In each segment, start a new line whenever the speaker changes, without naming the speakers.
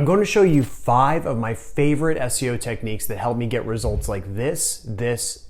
going to show you 5 of my favorite SEO techniques that help me get results like this,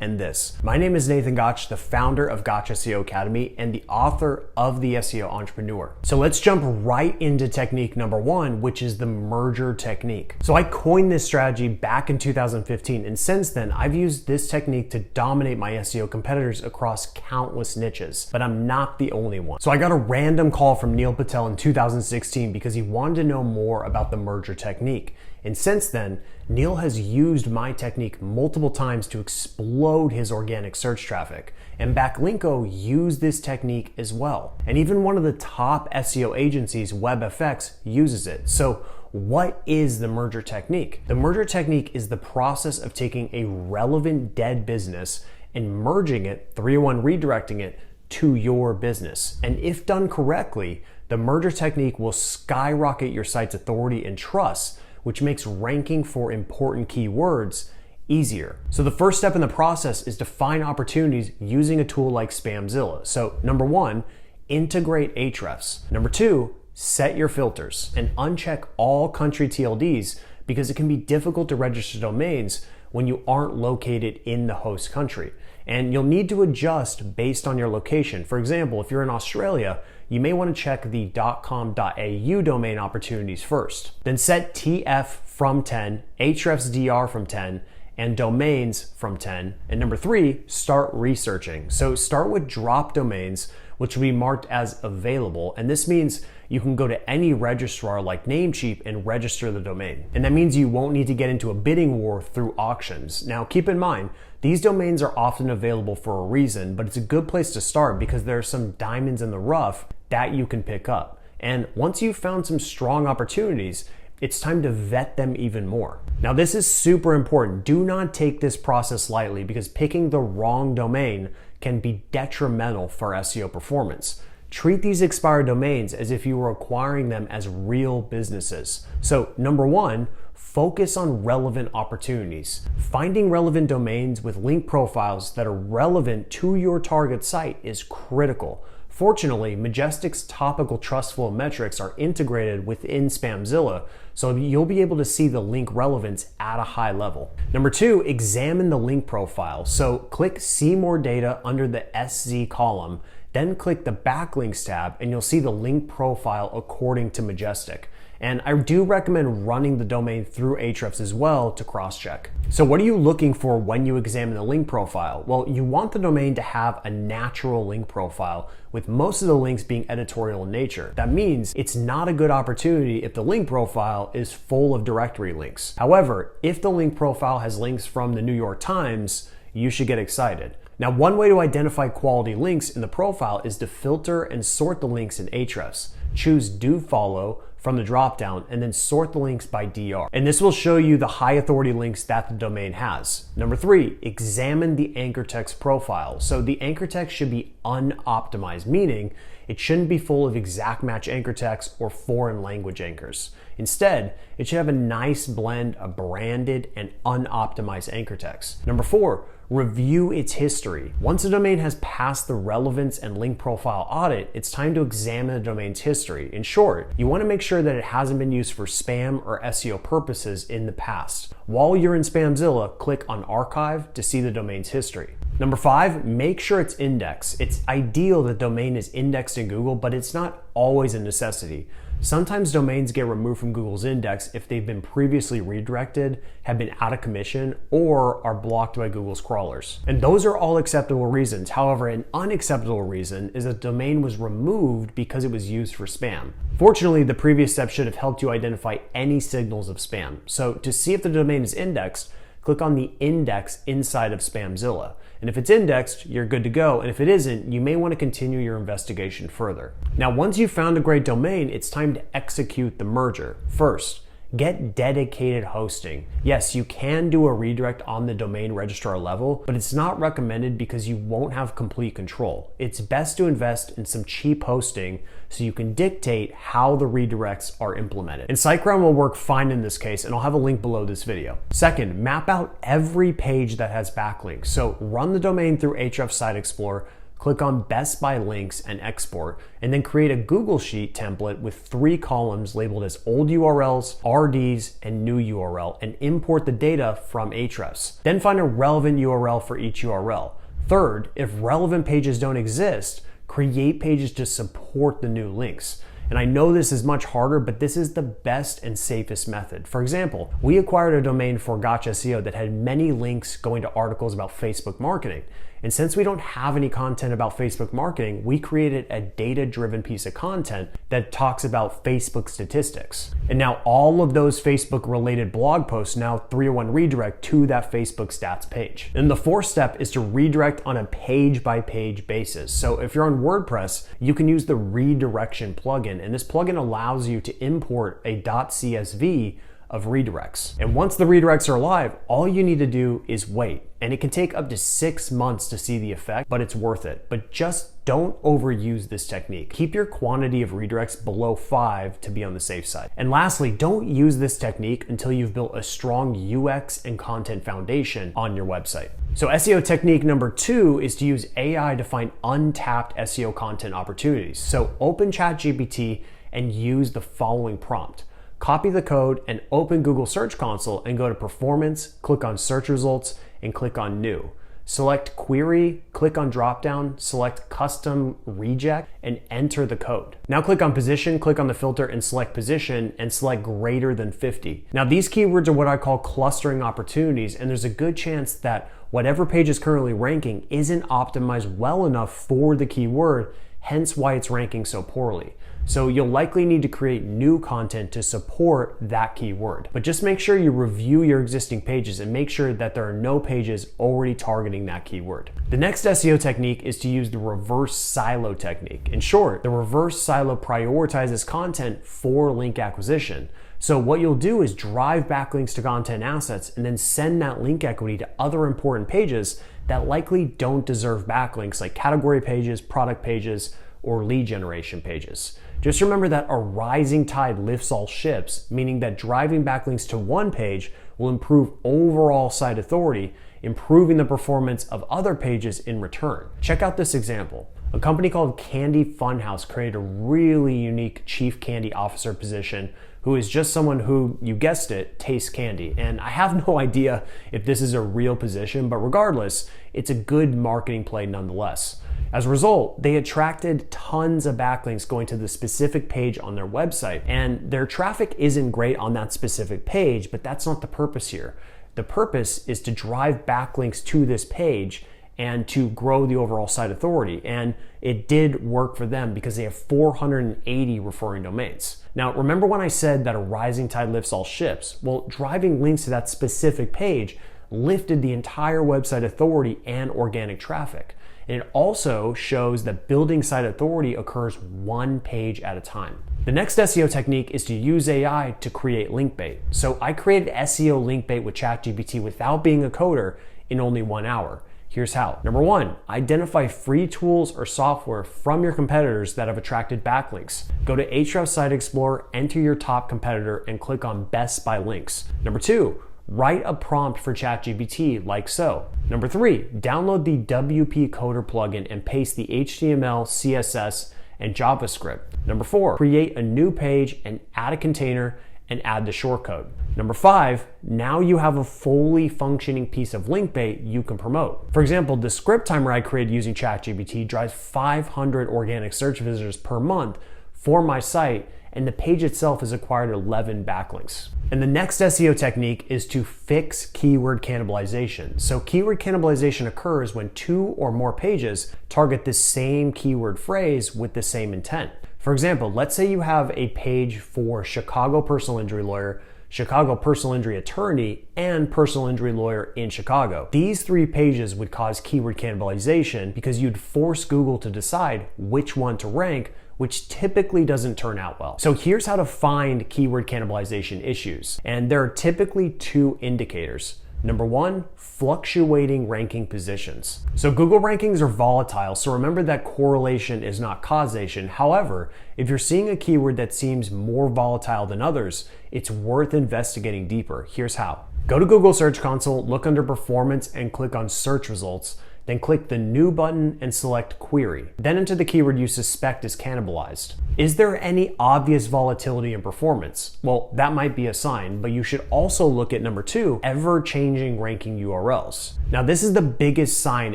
and this. My name is Nathan Gotch, the founder of Gotch SEO Academy and the author of The SEO Entrepreneur. So let's jump right into technique number 1, which is the merger technique. So I coined this strategy back in 2015, and since then I've used this technique to dominate my SEO competitors across countless niches, but I'm not the only one. So I got a random call from Neil Patel in 2016 because he wanted to know more about the merger technique. And since then, Neil has used my technique multiple times to explode his organic search traffic. And Backlinko used this technique as well. And even one of the top SEO agencies, WebFX, uses it. So what is the merger technique? The merger technique is the process of taking a relevant dead business and merging it, 301 redirecting it, to your business. And if done correctly, the merger technique will skyrocket your site's authority and trust, which makes ranking for important keywords easier. So the first step in the process is to find opportunities using a tool like Spamzilla. So number 1, integrate Ahrefs. Number 2, set your filters and uncheck all country TLDs because it can be difficult to register domains when you aren't located in the host country. And you'll need to adjust based on your location. For example, if you're in Australia, you may want to check the .com.au domain opportunities first. Then set TF from 10, Ahrefs DR from 10, and domains from 10. And number 3, start researching. So start with drop domains, which will be marked as available. And this means you can go to any registrar like Namecheap and register the domain. And that means you won't need to get into a bidding war through auctions. Now keep in mind, these domains are often available for a reason, but it's a good place to start because there are some diamonds in the rough that you can pick up. And once you've found some strong opportunities, it's time to vet them even more. Now this is super important. Do not take this process lightly because picking the wrong domain can be detrimental for SEO performance. Treat these expired domains as if you were acquiring them as real businesses. So number 1, focus on relevant opportunities. Finding relevant domains with link profiles that are relevant to your target site is critical. Fortunately, Majestic's topical trustful metrics are integrated within Spamzilla, so you'll be able to see the link relevance at a high level. Number 2, examine the link profile. So click See More Data under the SZ column, then click the Backlinks tab, and you'll see the link profile according to Majestic. And I do recommend running the domain through Ahrefs as well to cross-check. So what are you looking for when you examine the link profile? Well, you want the domain to have a natural link profile, with most of the links being editorial in nature. That means it's not a good opportunity if the link profile is full of directory links. However, if the link profile has links from the New York Times, you should get excited. Now, one way to identify quality links in the profile is to filter and sort the links in Ahrefs. Choose Do Follow from the dropdown and then sort the links by DR. And this will show you the high authority links that the domain has. Number 3, examine the anchor text profile. So the anchor text should be unoptimized, meaning it shouldn't be full of exact match anchor text or foreign language anchors. Instead, it should have a nice blend of branded and unoptimized anchor text. Number 4, review its history. Once a domain has passed the relevance and link profile audit, it's time to examine the domain's history. In short, you want to make sure that it hasn't been used for spam or SEO purposes in the past. While you're in Spamzilla, click on Archive to see the domain's history. Number 5, make sure it's indexed. It's ideal that the domain is indexed in Google, but it's not always a necessity. Sometimes domains get removed from Google's index if they've been previously redirected, have been out of commission, or are blocked by Google's crawlers. And those are all acceptable reasons. However, an unacceptable reason is that the domain was removed because it was used for spam. Fortunately, the previous step should have helped you identify any signals of spam. So to see if the domain is indexed, click on the index inside of Spamzilla. And if it's indexed, you're good to go. And if it isn't, you may want to continue your investigation further. Now, once you've found a great domain, it's time to execute the merger. First, get dedicated hosting. Yes, you can do a redirect on the domain registrar level, but it's not recommended because you won't have complete control. It's best to invest in some cheap hosting so you can dictate how the redirects are implemented. And SiteGround will work fine in this case, and I'll have a link below this video. Second, map out every page that has backlinks. So run the domain through Ahrefs Site Explorer, click on Best by Links and export, and then create a Google Sheet template with 3 columns labeled as old URLs, RDs, and new URL, and import the data from Ahrefs. Then find a relevant URL for each URL. Third, if relevant pages don't exist, create pages to support the new links. And I know this is much harder, but this is the best and safest method. For example, we acquired a domain for Gotcha SEO that had many links going to articles about Facebook marketing. And since we don't have any content about Facebook marketing, we created a data-driven piece of content that talks about Facebook statistics. And now all of those Facebook-related blog posts now 301 redirect to that Facebook stats page. And the fourth step is to redirect on a page-by-page basis. So if you're on WordPress, you can use the redirection plugin, and this plugin allows you to import a .csv of redirects. And once the redirects are live, all you need to do is wait. And it can take up to 6 months to see the effect, but it's worth it. But just don't overuse this technique. Keep your quantity of redirects below 5 to be on the safe side. And lastly, don't use this technique until you've built a strong UX and content foundation on your website. So SEO technique number 2 is to use AI to find untapped SEO content opportunities. So open ChatGPT and use the following prompt. Copy the code and open Google Search Console and go to Performance, click on Search Results, and click on New. Select Query, click on dropdown, select Custom Reject, and enter the code. Now click on Position, click on the filter and select Position, and select greater than 50. Now these keywords are what I call clustering opportunities, and there's a good chance that whatever page is currently ranking isn't optimized well enough for the keyword, hence why it's ranking so poorly. So you'll likely need to create new content to support that keyword. But just make sure you review your existing pages and make sure that there are no pages already targeting that keyword. The next SEO technique is to use the reverse silo technique. In short, the reverse silo prioritizes content for link acquisition. So what you'll do is drive backlinks to content assets and then send that link equity to other important pages that likely don't deserve backlinks, like category pages, product pages, or lead generation pages. Just remember that a rising tide lifts all ships, meaning that driving backlinks to one page will improve overall site authority, improving the performance of other pages in return. Check out this example. A company called Candy Funhouse created a really unique chief candy officer position who is just someone who, you guessed it, tastes candy. And I have no idea if this is a real position, but regardless, it's a good marketing play nonetheless. As a result, they attracted tons of backlinks going to the specific page on their website, and their traffic isn't great on that specific page, but that's not the purpose here. The purpose is to drive backlinks to this page and to grow the overall site authority, and it did work for them because they have 480 referring domains. Now, remember when I said that a rising tide lifts all ships? Well, driving links to that specific page lifted the entire website authority and organic traffic. And it also shows that building site authority occurs one page at a time. The next SEO technique is to use AI to create link bait. So I created SEO link bait with ChatGPT without being a coder in only 1 hour. Here's how. Number 1, identify free tools or software from your competitors that have attracted backlinks. Go to Ahrefs Site Explorer, enter your top competitor, and click on Best by Links. Number 2, write a prompt for ChatGPT like so. Number 3, download the WP Coder plugin and paste the HTML, CSS, and JavaScript. Number 4, create a new page and add a container and add the shortcode. Number 5, now you have a fully functioning piece of link bait you can promote. For example, the script timer I created using ChatGPT drives 500 organic search visitors per month for my site, and the page itself has acquired 11 backlinks. And the next SEO technique is to fix keyword cannibalization. So keyword cannibalization occurs when 2 or more pages target the same keyword phrase with the same intent. For example, let's say you have a page for Chicago personal injury lawyer, Chicago personal injury attorney, and personal injury lawyer in Chicago. These 3 pages would cause keyword cannibalization because you'd force Google to decide which one to rank, which typically doesn't turn out well. So here's how to find keyword cannibalization issues. And there are typically 2 indicators. Number 1, fluctuating ranking positions. So Google rankings are volatile, so remember that correlation is not causation. However, if you're seeing a keyword that seems more volatile than others, it's worth investigating deeper. Here's how. Go to Google Search Console, look under Performance, and click on Search Results. Then click the New button and select Query. Then enter the keyword you suspect is cannibalized. Is there any obvious volatility in performance? Well, that might be a sign, but you should also look at number 2, ever-changing ranking URLs. Now, this is the biggest sign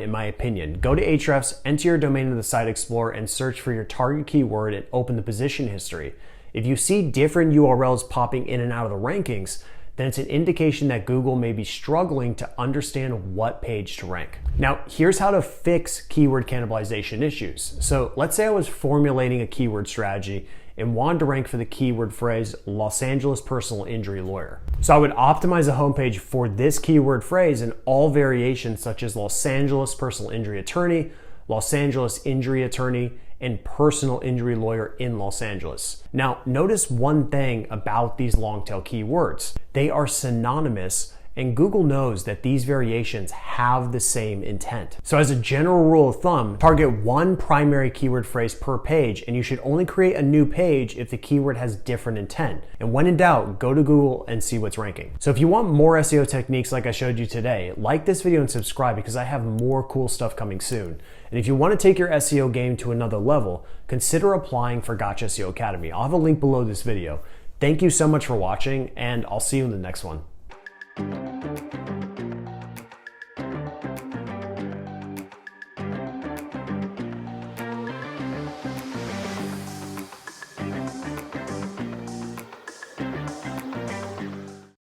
in my opinion. Go to Ahrefs, enter your domain in the Site Explorer, and search for your target keyword and open the position history. If you see different URLs popping in and out of the rankings, then it's an indication that Google may be struggling to understand what page to rank. Now, here's how to fix keyword cannibalization issues. So let's say I was formulating a keyword strategy and wanted to rank for the keyword phrase Los Angeles personal injury lawyer. So I would optimize a homepage for this keyword phrase and all variations such as Los Angeles personal injury attorney, Los Angeles injury attorney, and personal injury lawyer in Los Angeles. Now, notice one thing about these long tail keywords. They are synonymous, and Google knows that these variations have the same intent. So as a general rule of thumb, target one primary keyword phrase per page, and you should only create a new page if the keyword has different intent. And when in doubt, go to Google and see what's ranking. So if you want more SEO techniques like I showed you today, like this video and subscribe because I have more cool stuff coming soon. And if you want to take your SEO game to another level, consider applying for Gotcha SEO Academy. I'll have a link below this video. Thank you so much for watching, and I'll see you in the next one.